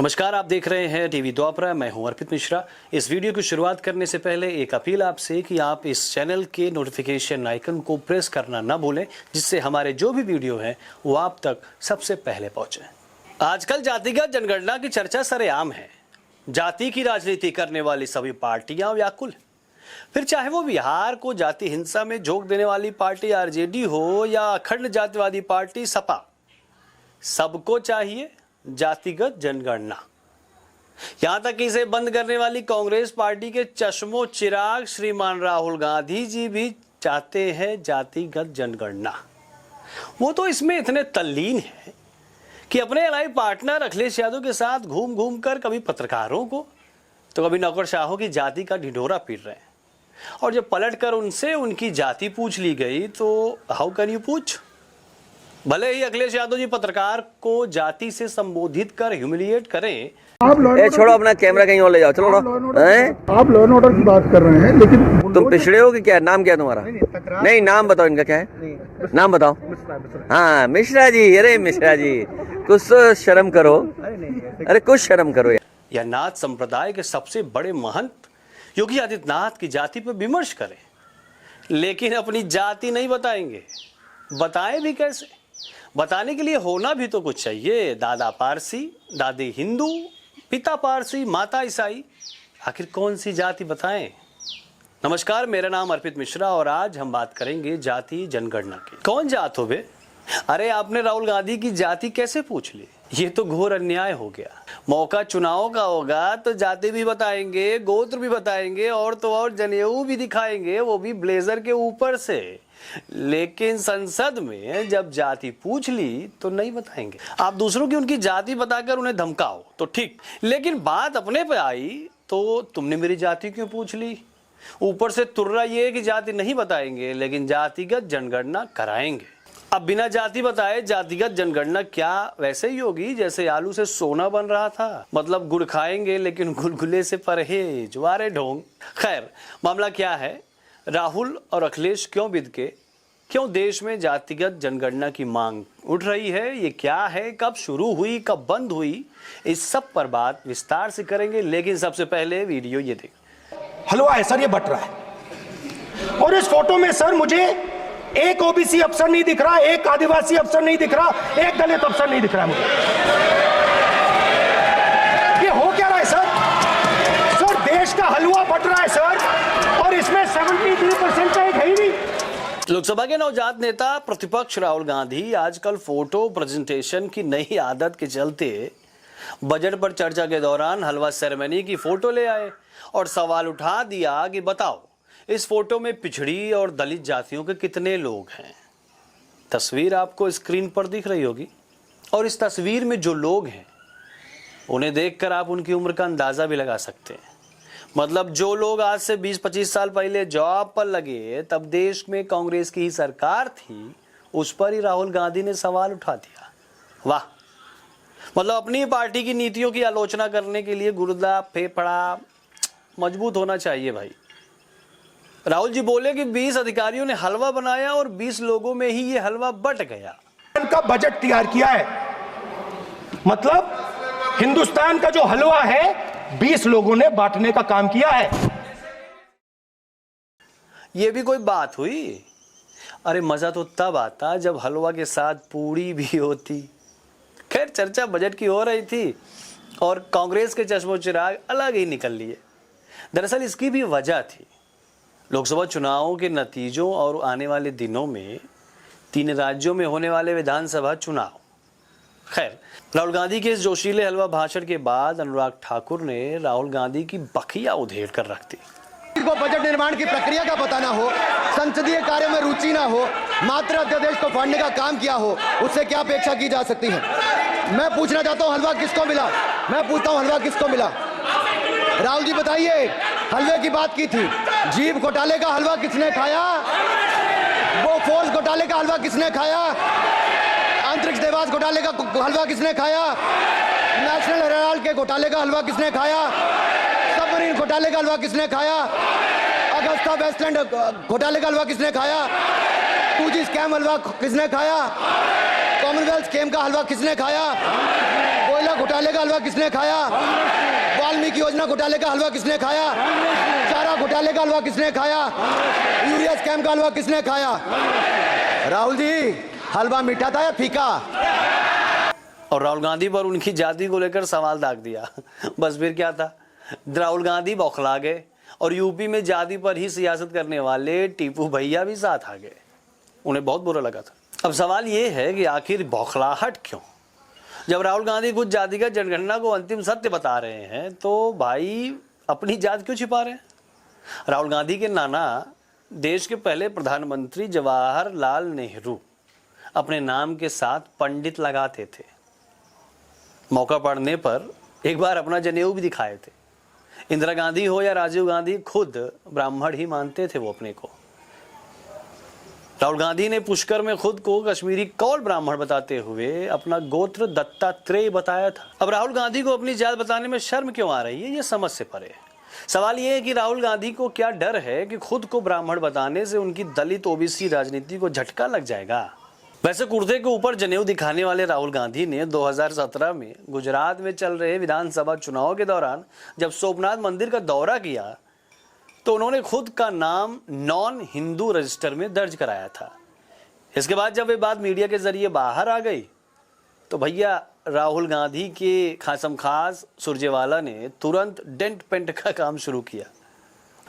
नमस्कार, आप देख रहे हैं टीवी द्वापरा। मैं हूं अर्पित मिश्रा। इस वीडियो की शुरुआत करने से पहले एक अपील आपसे कि आप इस चैनल के नोटिफिकेशन आइकन को प्रेस करना ना भूलें, जिससे हमारे जो भी वीडियो हैं वो आप तक सबसे पहले पहुंचे। आजकल जातिगत जनगणना की चर्चा सरेआम है। जाति की राजनीति करने वाली सभी पार्टियां व्याकुल, फिर चाहे वो बिहार को जाति हिंसा में झोंक देने वाली पार्टी आरजेडी हो या अखंड जातिवादी पार्टी सपा, सबको चाहिए जातिगत जनगणना। यहां तक कि इसे बंद करने वाली कांग्रेस पार्टी के चश्मो चिराग श्रीमान राहुल गांधी जी भी चाहते हैं जातिगत जनगणना। वो तो इसमें इतने तल्लीन है कि अपने अलाइव पार्टनर अखिलेश यादव के साथ घूम घूम कर कभी पत्रकारों को तो कभी नौकरशाहों की जाति का ढिढोरा पीट रहे हैं। और जब पलट कर उनसे उनकी जाति पूछ ली गई तो हाउ कैन यू पूछ। भले ही अखिलेश यादव जी पत्रकार को जाति से संबोधित कर ह्यूमिलिएट करें। छोड़ो अपना कैमरा कहीं और ले जाओ। चलो आप लॉ एंड ऑर्डर की बात कर रहे हैं, लेकिन तुम पिछड़े हो कि क्या? नाम क्या तुम्हारा? नहीं, नाम बताओ इनका क्या है? नाम बताओ। हाँ, मिश्रा जी। अरे मिश्रा जी, कुछ तो शर्म करो। अरे कुछ शर्म करो। या नाथ संप्रदाय के सबसे बड़े महंत योगी आदित्यनाथ की जाति पर विमर्श करें, लेकिन अपनी जाति नहीं बताएंगे। बताएं भी कैसे? बताने के लिए होना भी तो कुछ चाहिए। दादा पारसी, दादी हिंदू, पिता पारसी, माता ईसाई, आखिर कौन सी जाति बताएं? नमस्कार, मेरा नाम अर्पित मिश्रा और आज हम बात करेंगे जाति जनगणना की। कौन जात हो बे? अरे आपने राहुल गांधी की जाति कैसे पूछ ली? ये तो घोर अन्याय हो गया। मौका चुनाव का होगा तो जाति भी बताएंगे, गोत्र भी बताएंगे और तो और जनेऊ भी दिखाएंगे, वो भी ब्लेजर के ऊपर से। लेकिन संसद में जब जाति पूछ ली तो नहीं बताएंगे। आप दूसरों की उनकी जाति बताकर उन्हें धमकाओ तो ठीक, लेकिन बात अपने पे आई तो तुमने मेरी जाति क्यों पूछ ली? ऊपर से तुर्रा ये कि जाति नहीं बताएंगे लेकिन जातिगत जनगणना कराएंगे। अब बिना जाति बताए जातिगत जनगणना क्या वैसे ही होगी जैसे आलू से सोना बन रहा था। मतलब गुड़ खाएंगे लेकिन गुलगुले से परहेज। वारे ढोंग। खैर, मामला क्या है? राहुल और अखिलेश क्यों बिदके? क्यों देश में जातिगत जनगणना की मांग उठ रही है? ये क्या है? कब शुरू हुई, कब बंद हुई? इस सब पर बात विस्तार से करेंगे, लेकिन सबसे पहले वीडियो ये देख। हलवा है सर, ये बट रहा है। और इस फोटो में सर मुझे एक ओबीसी अफसर नहीं दिख रहा, एक आदिवासी अफसर नहीं दिख रहा, एक दलित अफसर नहीं दिख रहा मुझे। ये हो क्या रहा है सर? सर देश का हलवा बट रहा है सर, और इसमें 73% का एक है ही नहीं। लोकसभा के नवजात नेता प्रतिपक्ष राहुल गांधी आजकल फोटो प्रेजेंटेशन की नई आदत के चलते बजट पर चर्चा के दौरान हलवा सेरेमनी की फोटो ले आए और सवाल उठा दिया कि बताओ इस फोटो में पिछड़ी और दलित जातियों के कितने लोग हैं? तस्वीर आपको स्क्रीन पर दिख रही होगी और इस तस्वीर में जो लोग हैं उन्हें देखकर आप उनकी उम्र का अंदाजा भी लगा सकते हैं। मतलब जो लोग आज से 20-25 साल पहले जॉब पर लगे तब देश में कांग्रेस की ही सरकार थी, उस पर ही राहुल गांधी ने सवाल उठा दिया। वाह! मतलब अपनी पार्टी की नीतियों की आलोचना करने के लिए गुर्दा फेफड़ा मजबूत होना चाहिए भाई। राहुल जी बोले कि 20 अधिकारियों ने हलवा बनाया और 20 लोगों में ही ये हलवा बट गया। का बजट तैयार किया है, मतलब हिंदुस्तान का जो हलवा है 20 लोगों ने बांटने का काम किया है। ये भी कोई बात हुई? अरे मजा तो तब आता जब हलवा के साथ पूड़ी भी होती। खैर, चर्चा बजट की हो रही थी और कांग्रेस के चश्मो चिराग अलग ही निकल लिए। दरअसल इसकी भी वजह थी लोकसभा चुनावों के नतीजों और आने वाले दिनों में 3 राज्यों में होने वाले विधानसभा चुनाव। खैर, राहुल गांधी के इस जोशीले हलवा भाषण के बाद अनुराग ठाकुर ने राहुल गांधी की बखिया उधेड़ कर रख दी। को बजट निर्माण की प्रक्रिया का पता ना हो, संसदीय कार्यों में रुचि ना हो, मात्र अध्यादेश को फाड़ने का काम किया हो, उससे क्या अपेक्षा की जा सकती है? मैं पूछना चाहता हूं हलवा किसको मिला? मैं पूछता हूं हलवा किसको मिला? राहुल जी बताइए, हलवे की बात की थी, जीभ घोटाले का हलवा किसने खाया? वो फोर्स घोटाले का हलवा किसने खाया? अंतरिक्ष देवास घोटाले का हलवा किसने खाया? नेशनल हेराल्ड के घोटाले का हलवा किसने खाया? सबमरीन घोटाले का हलवा किसने खाया? अगस्ता वेस्टलैंड घोटाले का हलवा किसने खाया? 2G स्कैम हलवा किसने खाया? कॉमनवेल्थ स्कीम का हलवा किसने खाया? कोयला यूरिया घोटाले का हलवा किसने खाया? वाल्मीकि योजना घोटाले का हलवा किसने खाया? चारा घोटाले का हलवा किसने खाया? यूरिया स्कैम का हलवा किसने खाया? राहुल जी, हलवा मीठा था या फीका? और राहुल गांधी पर उनकी जाति को लेकर सवाल दाग दिया। बस फिर क्या था, राहुल गांधी बौखला गए और यूपी में जाति पर ही सियासत करने वाले टीपू भैया भी साथ आ गए। उन्हें बहुत बुरा लगा था। अब सवाल ये है कि आखिर बौखलाहट क्यों? जब राहुल गांधी खुद जातिगत जनगणना को अंतिम सत्य बता रहे हैं तो भाई अपनी जात क्यों छिपा रहे हैं? राहुल गांधी के नाना देश के पहले प्रधानमंत्री जवाहरलाल नेहरू अपने नाम के साथ पंडित लगाते थे। मौका पड़ने पर एक बार अपना जनेऊ भी दिखाए थे। इंदिरा गांधी हो या राजीव गांधी, खुद ब्राह्मण ही मानते थे वो अपने को। राहुल गांधी ने पुष्कर में खुद को कश्मीरी कौल ब्राह्मण बताते हुए अपना गोत्र दत्तात्रेय बताया था। अब राहुल गांधी को अपनी जात बताने में शर्म क्यों आ रही है, ये समझ से परे है। सवाल ये है कि राहुल गांधी को क्या डर है कि खुद को ब्राह्मण बताने से उनकी दलित ओबीसी राजनीति को झटका लग जाएगा। वैसे कुर्ते के ऊपर जनेऊ दिखाने वाले राहुल गांधी ने 2017 में गुजरात में चल रहे विधानसभा चुनाव के दौरान जब सोमनाथ मंदिर का दौरा किया तो उन्होंने खुद का नाम नॉन हिंदू रजिस्टर में दर्ज कराया था। इसके बाद जब वे बात मीडिया के जरिए बाहर आ गई तो भैया राहुल गांधी के खासम खास सुरजेवाला ने तुरंत डेंट पेंट का काम शुरू किया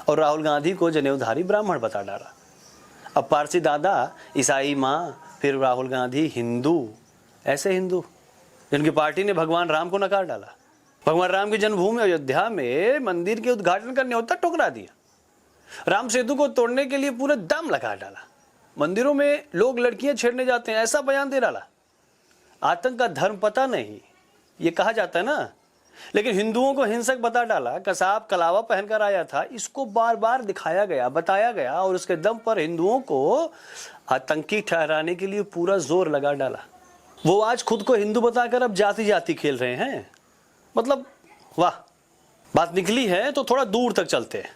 और राहुल गांधी को जनेऊधारी ब्राह्मण बता डाला। अब पारसी दादा, ईसाई माँ, फिर राहुल गांधी हिंदू, ऐसे हिंदू जिनकी पार्टी ने भगवान राम को नकार डाला। भगवान राम की जन्मभूमि अयोध्या में मंदिर के उद्घाटन का न्योता ठुकरा दिया। राम सेतु को तोड़ने के लिए पूरे दम लगा डाला। मंदिरों में लोग लड़कियां छेड़ने जाते हैं ऐसा बयान दे डाला। आतंक का धर्म पता नहीं, ये कहा जाता है ना, लेकिन हिंदुओं को हिंसक बता डाला। कसाब कलावा पहनकर आया था, इसको बार बार दिखाया गया, बताया गया और उसके दम पर हिंदुओं को आतंकी ठहराने के लिए पूरा जोर लगा डाला। वो आज खुद को हिंदू बताकर अब जाति जाति खेल रहे हैं। मतलब वाह, बात निकली है तो थोड़ा दूर तक चलते हैं।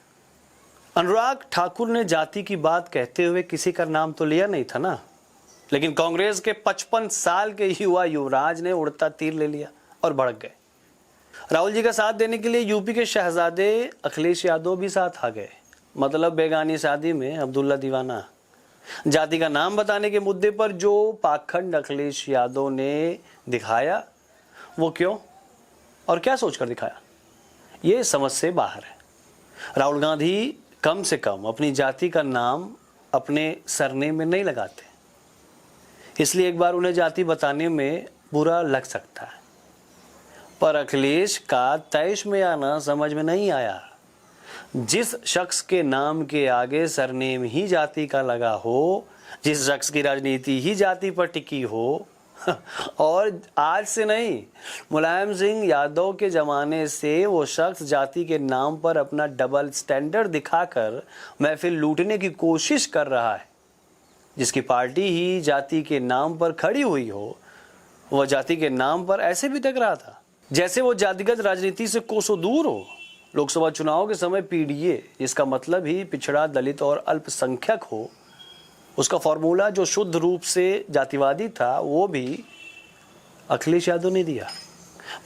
अनुराग ठाकुर ने जाति की बात कहते हुए किसी का नाम तो लिया नहीं था ना, लेकिन कांग्रेस के 55 साल के युवा युवराज ने उड़ता तीर ले लिया और भड़क गए। राहुल जी का साथ देने के लिए यूपी के शहजादे अखिलेश यादव भी साथ आ गए। मतलब बेगानी शादी में अब्दुल्ला दीवाना। जाति का नाम बताने के मुद्दे पर जो पाखंड अखिलेश यादव ने दिखाया वो क्यों और क्या सोचकर दिखाया, ये समझ से बाहर है। राहुल गांधी कम से कम अपनी जाति का नाम अपने सरनेम में नहीं लगाते, इसलिए एक बार उन्हें जाति बताने में बुरा लग सकता है। पर अखिलेश का तैश में आना समझ में नहीं आया। जिस शख्स के नाम के आगे सरनेम ही जाति का लगा हो, जिस शख्स की राजनीति ही जाति पर टिकी हो, और आज से नहीं, मुलायम सिंह यादव के जमाने से वो शख्स जाति के नाम पर अपना डबल स्टैंडर्ड दिखाकर महफिल लूटने की कोशिश कर रहा है। जिसकी पार्टी ही जाति के नाम पर खड़ी हुई हो, वह जाति के नाम पर ऐसे भी टक रहा था जैसे वो जातिगत राजनीति से कोसों दूर हो। लोकसभा चुनाव के समय पीडीए, जिसका मतलब ही पिछड़ा, दलित और अल्पसंख्यक हो, उसका फॉर्मूला जो शुद्ध रूप से जातिवादी था वो भी अखिलेश यादव ने दिया।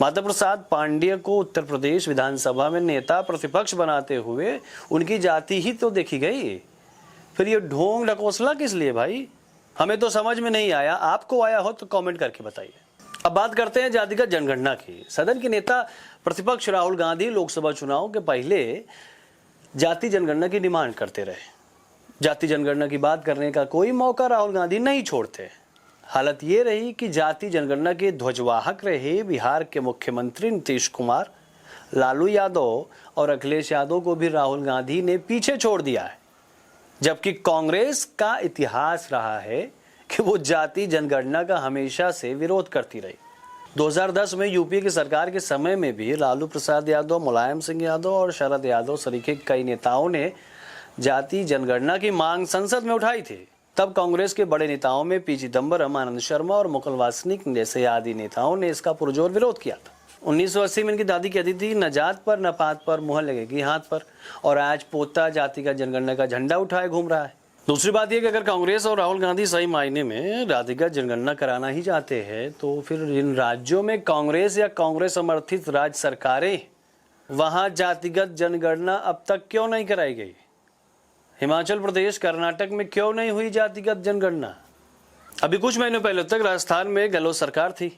माता प्रसाद पांडेय को उत्तर प्रदेश विधानसभा में नेता प्रतिपक्ष बनाते हुए उनकी जाति ही तो देखी गई। फिर ये ढोंग ढकोसला किस लिए भाई? हमें तो समझ में नहीं आया। आपको आया हो तो कमेंट करके बताइए। अब बात करते हैं जातिगत जनगणना की। सदन के नेता प्रतिपक्ष राहुल गांधी लोकसभा चुनाव के पहले जाति जनगणना की डिमांड करते रहे। जाति जनगणना की बात करने का कोई मौका राहुल गांधी नहीं छोड़ते। हालत ये रही कि जाति जनगणना के ध्वजवाहक रहे बिहार के मुख्यमंत्री नीतीश कुमार, लालू यादव और अखिलेश यादव को भी राहुल गांधी ने पीछे छोड़ दिया है। जबकि कांग्रेस का इतिहास रहा है कि वो जाति जनगणना का हमेशा से विरोध करती रही। 2010 में यूपीए की सरकार के समय में भी लालू प्रसाद यादव, मुलायम सिंह यादव और शरद यादव सरीखे कई नेताओं ने जाति जनगणना की मांग संसद में उठाई थी। तब कांग्रेस के बड़े नेताओं में पी चिदंबरम, आनंद शर्मा और मुकुल वासनिक जैसे आदि नेताओं ने इसका पुरजोर विरोध किया था। 1980 में इनकी दादी कहती थी, न जात पर न पात पर मुहर लगेगी हाथ पर, और आज पोता जाति का जनगणना का झंडा उठाए घूम रहा है। दूसरी बात यह कि अगर कांग्रेस और राहुल गांधी सही मायने में जातिगत जनगणना कराना ही चाहते हैं तो फिर जिन राज्यों में कांग्रेस या कांग्रेस समर्थित राज्य सरकारें, वहां जातिगत जनगणना अब तक क्यों नहीं कराई गई? हिमाचल प्रदेश, कर्नाटक में क्यों नहीं हुई जातिगत जनगणना? अभी कुछ महीनों पहले तक राजस्थान में गहलोत सरकार थी,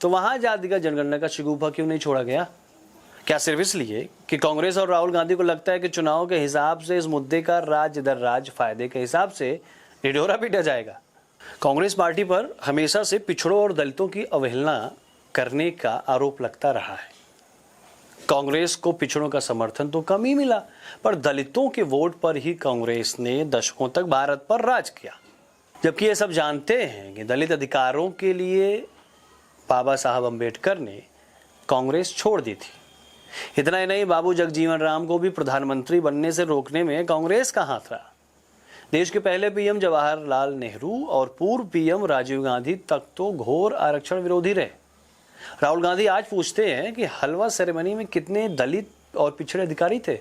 तो वहां जातिगत जनगणना का शगुफा क्यों नहीं छोड़ा गया? क्या सिर्फ इसलिए कि कांग्रेस और राहुल गांधी को लगता है कि चुनाव के हिसाब से इस मुद्दे का राज्य दर राज्य फायदे के हिसाब से ढिढोरा पीटा जाएगा? कांग्रेस पार्टी पर हमेशा से पिछड़ों और दलितों की अवहेलना करने का आरोप लगता रहा है। कांग्रेस को पिछड़ों का समर्थन तो कम ही मिला, पर दलितों के वोट पर ही कांग्रेस ने दशकों तक भारत पर राज किया। जबकि ये सब जानते हैं कि दलित अधिकारों के लिए बाबा साहब अम्बेडकर ने कांग्रेस छोड़ दी थी। इतना ही नहीं, बाबू जगजीवन राम को भी प्रधानमंत्री बनने से रोकने में कांग्रेस का हाथ रहा। देश के पहले पीएम जवाहरलाल नेहरू और पूर्व पीएम राजीव गांधी तक तो घोर आरक्षण विरोधी रहे। राहुल गांधी आज पूछते हैं कि हलवा सेरेमनी में कितने दलित और पिछड़े अधिकारी थे,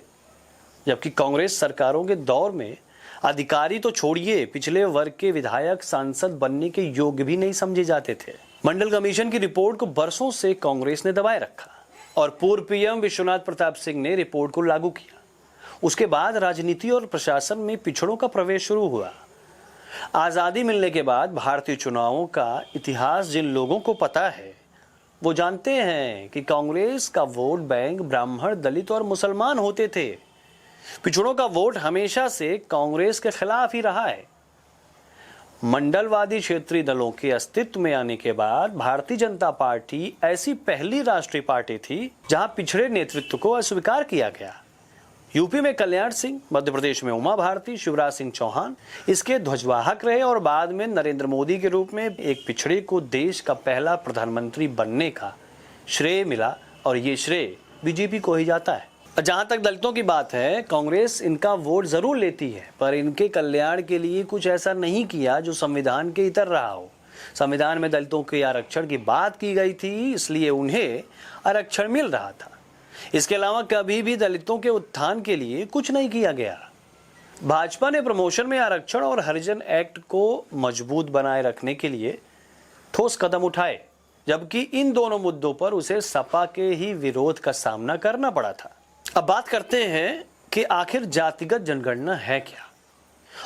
जबकि कांग्रेस सरकारों के दौर में अधिकारी तो छोड़िए, पिछले वर्ग के विधायक सांसद बनने के योग्य भी नहीं समझे जाते थे। मंडल कमीशन की रिपोर्ट को बरसों से कांग्रेस ने दबाए रखा और पूर्व पीएम विश्वनाथ प्रताप सिंह ने रिपोर्ट को लागू किया। उसके बाद राजनीति और प्रशासन में पिछड़ों का प्रवेश शुरू हुआ। आजादी मिलने के बाद भारतीय चुनावों का इतिहास जिन लोगों को पता है वो जानते हैं कि कांग्रेस का वोट बैंक ब्राह्मण, दलित और मुसलमान होते थे। पिछड़ों का वोट हमेशा से कांग्रेस के खिलाफ ही रहा है। मंडलवादी क्षेत्रीय दलों के अस्तित्व में आने के बाद भारतीय जनता पार्टी ऐसी पहली राष्ट्रीय पार्टी थी जहां पिछड़े नेतृत्व को अस्वीकार किया गया। यूपी में कल्याण सिंह, मध्य प्रदेश में उमा भारती, शिवराज सिंह चौहान इसके ध्वजवाहक रहे और बाद में नरेंद्र मोदी के रूप में एक पिछड़े को देश का पहला प्रधानमंत्री बनने का श्रेय मिला और ये श्रेय बीजेपी को ही जाता है। जहां तक दलितों की बात है, कांग्रेस इनका वोट जरूर लेती है, पर इनके कल्याण के लिए कुछ ऐसा नहीं किया जो संविधान के इतर रहा हो। संविधान में दलितों के आरक्षण की बात की गई थी, इसलिए उन्हें आरक्षण मिल रहा था। इसके अलावा कभी भी दलितों के उत्थान के लिए कुछ नहीं किया गया। भाजपा ने प्रमोशन में आरक्षण और हरिजन एक्ट को मजबूत बनाए रखने के लिए ठोस कदम उठाए, जबकि इन दोनों मुद्दों पर उसे सपा के ही विरोध का सामना करना पड़ा था। अब बात करते हैं कि आखिर जातिगत जनगणना है क्या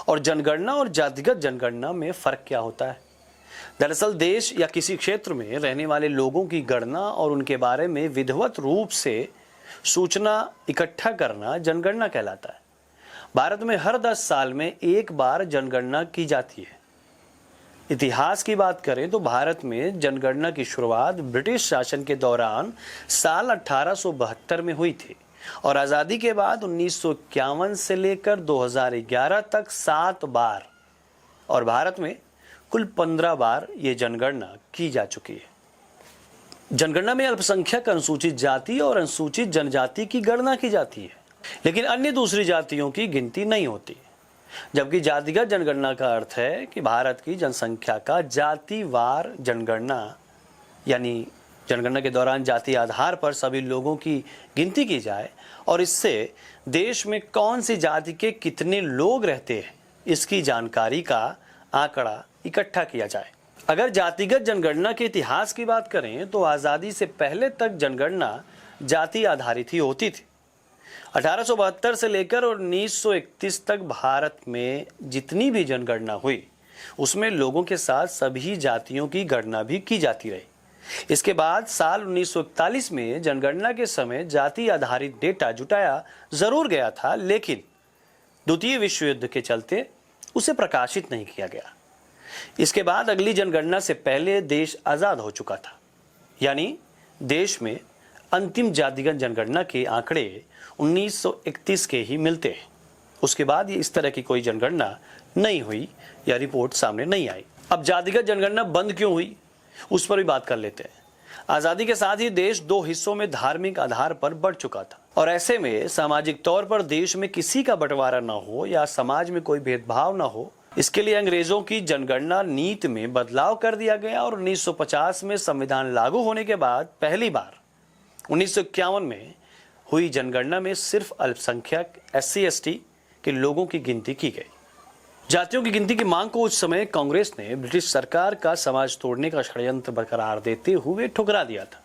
और जनगणना और जातिगत जनगणना में फर्क क्या होता है। दरअसल देश या किसी क्षेत्र में रहने वाले लोगों की गणना और उनके बारे में विधिवत रूप से सूचना इकट्ठा करना जनगणना कहलाता है। भारत में हर 10 साल में एक बार जनगणना की जाती है। इतिहास की बात करें तो भारत में जनगणना की शुरुआत ब्रिटिश शासन के दौरान साल 1872 में हुई थी और आज़ादी के बाद 1951 से लेकर 2011 तक 7 बार और भारत में कुल 15 बार ये जनगणना की जा चुकी है। जनगणना में अल्पसंख्यक, अनुसूचित जाति और अनुसूचित जनजाति की गणना की जाती है, लेकिन अन्य दूसरी जातियों की गिनती नहीं होती। जबकि जातिगत जनगणना का अर्थ है कि भारत की जनसंख्या का जातिवार जनगणना, यानी जनगणना के दौरान जाति आधार पर सभी लोगों की गिनती की जाए और इससे देश में कौन सी जाति के कितने लोग रहते हैं इसकी जानकारी का आंकड़ा इकट्ठा किया जाए। अगर जातिगत जनगणना के इतिहास की बात करें तो आज़ादी से पहले तक जनगणना जाति आधारित ही होती थी। 1872 से लेकर 1931 तक भारत में जितनी भी जनगणना हुई उसमें लोगों के साथ सभी जातियों की गणना भी की जाती रही। इसके बाद साल 1941 में जनगणना के समय जाति आधारित डेटा जुटाया जरूर गया था, लेकिन द्वितीय विश्व युद्ध के चलते उसे प्रकाशित नहीं किया गया। इसके बाद अगली जनगणना से पहले देश आजाद हो चुका था, यानी देश में अंतिम जातिगत जनगणना के आंकड़े 1931 के ही मिलते हैं। उसके बाद इस तरह की कोई जनगणना नहीं हुई या रिपोर्ट सामने नहीं आई। अब जातिगत जनगणना बंद क्यों हुई उस पर भी बात कर लेते हैं। आजादी के साथ ही देश 2 हिस्सों में धार्मिक आधार पर बढ़ चुका था और ऐसे में सामाजिक तौर पर देश में किसी का बंटवारा न हो या समाज में कोई भेदभाव न हो, इसके लिए अंग्रेजों की जनगणना नीति में बदलाव कर दिया गया और 1950 में संविधान लागू होने के बाद पहली बार 1951 में हुई जनगणना में सिर्फ अल्पसंख्यक SC/ST के लोगों की गिनती की गई। जातियों की गिनती की मांग को उस समय कांग्रेस ने ब्रिटिश सरकार का समाज तोड़ने का षड्यंत्र बरकरार देते हुए ठुकरा दिया था।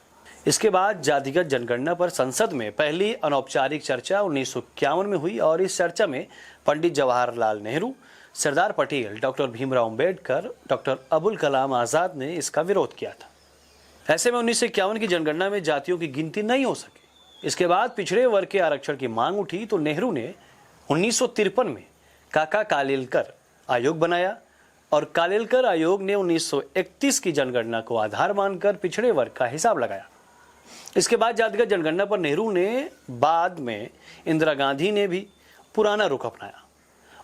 इसके बाद जातिगत जनगणना पर संसद में पहली अनौपचारिक चर्चा 1951 में हुई और इस चर्चा में पंडित जवाहरलाल नेहरू, सरदार पटेल, डॉक्टर भीमराव अंबेडकर, डॉक्टर अबुल कलाम आजाद ने इसका विरोध किया था। ऐसे में 1951 की जनगणना में जातियों की गिनती नहीं हो सकी। इसके बाद पिछड़े वर्ग के आरक्षण की मांग उठी तो नेहरू ने 1953 में काका कालेलकर आयोग बनाया और कालेलकर आयोग ने 1931 की जनगणना को आधार मानकर पिछड़े वर्ग का हिसाब लगाया। इसके बाद जातिगत जनगणना पर नेहरू ने, बाद में इंदिरा गांधी ने भी पुराना रुख अपनाया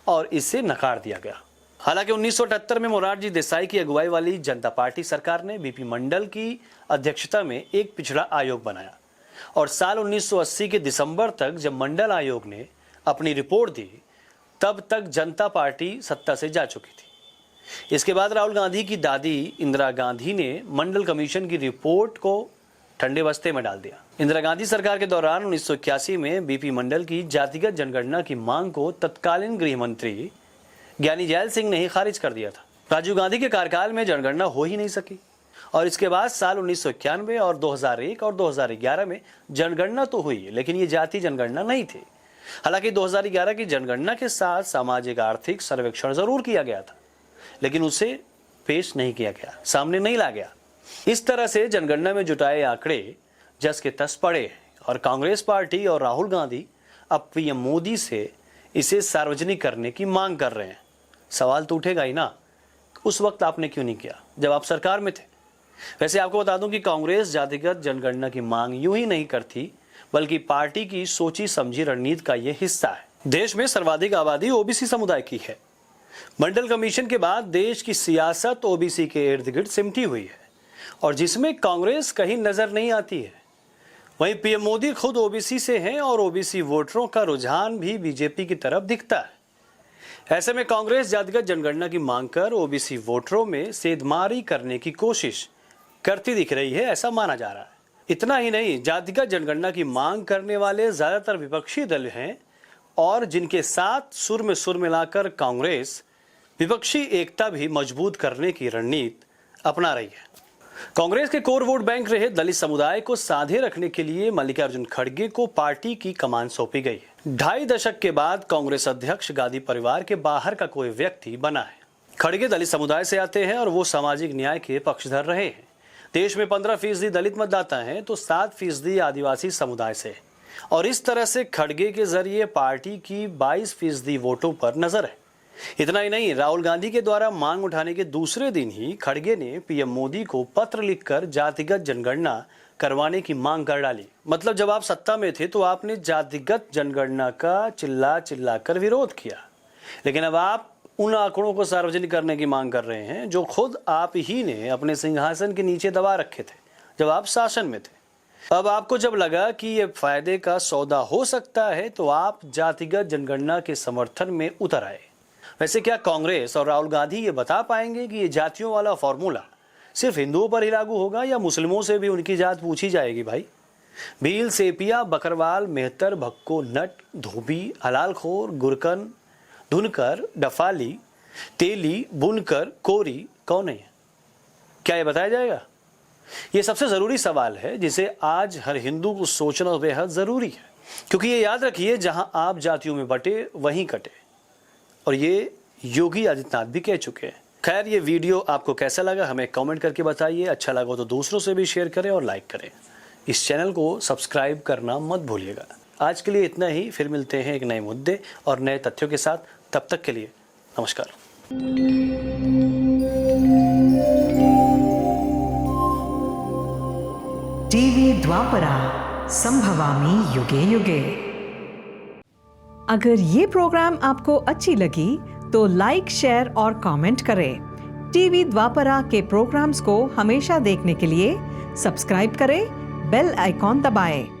और इसे नकार दिया गया। हालांकि 1978 में मोरारजी देसाई की अगुवाई वाली जनता पार्टी सरकार ने बीपी मंडल की अध्यक्षता में एक पिछड़ा आयोग बनाया और साल 1980 के दिसंबर तक जब मंडल आयोग ने अपनी रिपोर्ट दी तब तक जनता पार्टी सत्ता से जा चुकी थी। इसके बाद राहुल गांधी की दादी इंदिरा गांधी ने मंडल कमीशन की रिपोर्ट को ठंडे बस्ते में डाल दिया। इंदिरा गांधी सरकार के दौरान 1981 में बीपी मंडल की जातिगत जनगणना की मांग को तत्कालीन गृह मंत्री ज्ञानी जैल सिंह ने ही खारिज कर दिया था। राजीव गांधी के कार्यकाल में जनगणना हो ही नहीं सकी और इसके बाद साल 1991 और 2001 और 2011 में जनगणना तो हुई लेकिन ये जाति जनगणना नहीं थी। हालांकि 2011 की जनगणना के साथ सामाजिक आर्थिक सर्वेक्षण जरूर किया गया था लेकिन उसे पेश नहीं किया गया, सामने नहीं ला गया। इस तरह से जनगणना में जुटाए आंकड़े जस के तस पड़े और कांग्रेस पार्टी और राहुल गांधी अब पीएम मोदी से इसे सार्वजनिक करने की मांग कर रहे हैं। सवाल तो उठेगा ही ना, उस वक्त आपने क्यों नहीं किया जब आप सरकार में थे। वैसे आपको बता दूं कि कांग्रेस जातिगत जनगणना की मांग यूं ही नहीं करती बल्कि पार्टी की सोची समझी रणनीति का यह हिस्सा है। देश में सर्वाधिक आबादी ओबीसी समुदाय की है। मंडल कमीशन के बाद देश की सियासत ओबीसी के इर्द गिर्द सिमटी हुई है और जिसमें कांग्रेस कहीं नजर नहीं आती है। वहीं पीएम मोदी खुद ओबीसी से हैं और ओबीसी वोटरों का रुझान भी बीजेपी की तरफ दिखता है। ऐसे में कांग्रेस जातिगत जनगणना की मांग कर ओबीसी वोटरों में सेधमारी करने की कोशिश करती दिख रही है, ऐसा माना जा रहा है। इतना ही नहीं, जातिगत जनगणना की मांग करने वाले ज्यादातर विपक्षी दल हैं और जिनके साथ सुर में सुर मिलाकर कांग्रेस विपक्षी एकता भी मजबूत करने की रणनीति अपना रही है। कांग्रेस के कोर वोट बैंक रहे दलित समुदाय को साधे रखने के लिए मल्लिकार्जुन खड़गे को पार्टी की कमान सौंपी गई है। 2.5 दशक के बाद कांग्रेस अध्यक्ष गांधी परिवार के बाहर का कोई व्यक्ति बना है। खड़गे दलित समुदाय से आते हैं और वो सामाजिक न्याय के पक्षधर रहे हैं। देश में 15% दलित मतदाता हैं तो 7% आदिवासी समुदाय से और इस तरह से खड़गे के जरिए पार्टी की 22% वोटों पर नजर है। इतना ही नहीं, राहुल गांधी के द्वारा मांग उठाने के दूसरे दिन ही खड़गे ने पीएम मोदी को पत्र लिखकर जातिगत जनगणना करवाने की मांग कर डाली। मतलब जब आप सत्ता में थे तो आपने जातिगत जनगणना का चिल्ला चिल्ला कर विरोध किया, लेकिन अब आप उन आंकड़ों को सार्वजनिक करने की मांग कर रहे हैं जो खुद आप ही ने अपने सिंहासन के नीचे दबा रखे थे जब आप शासन में थे। अब आपको जब लगा कि ये फायदे का सौदा हो सकता है तो आप जातिगत जनगणना के समर्थन में उतर आए। वैसे क्या कांग्रेस और राहुल गांधी ये बता पाएंगे कि ये जातियों वाला फॉर्मूला सिर्फ हिंदुओं पर ही लागू होगा या मुस्लिमों से भी उनकी जात पूछी जाएगी? भाई, भील, सेपिया, बकरवाल, मेहतर, भक्को, नट, धोबी, हलालखोर, गुरकन, धुनकर, डफाली, तेली, बुनकर, कोरी कौन है? क्या ये बताया जाएगा? ये सबसे जरूरी सवाल है जिसे आज हर हिंदू को सोचना बेहद जरूरी है, क्योंकि ये याद रखिए, जहां आप जातियों में बटे वहीं कटे, और ये योगी आदित्यनाथ भी कह चुके हैं। खैर, ये वीडियो आपको कैसा लगा हमें कमेंट करके बताइए। अच्छा लगा तो दूसरों से भी शेयर करें और लाइक करें। इस चैनल को सब्सक्राइब करना मत भूलिएगा। आज के लिए इतना ही, फिर मिलते हैं एक नए मुद्दे और नए तथ्यों के साथ। तब तक के लिए नमस्कार। टीवी द्वापरा, संभवामि युगे युगे। अगर ये प्रोग्राम आपको अच्छी लगी तो लाइक, शेयर और कमेंट करें। टीवी द्वापरा के प्रोग्राम्स को हमेशा देखने के लिए सब्सक्राइब करें, बेल आइकॉन दबाएं।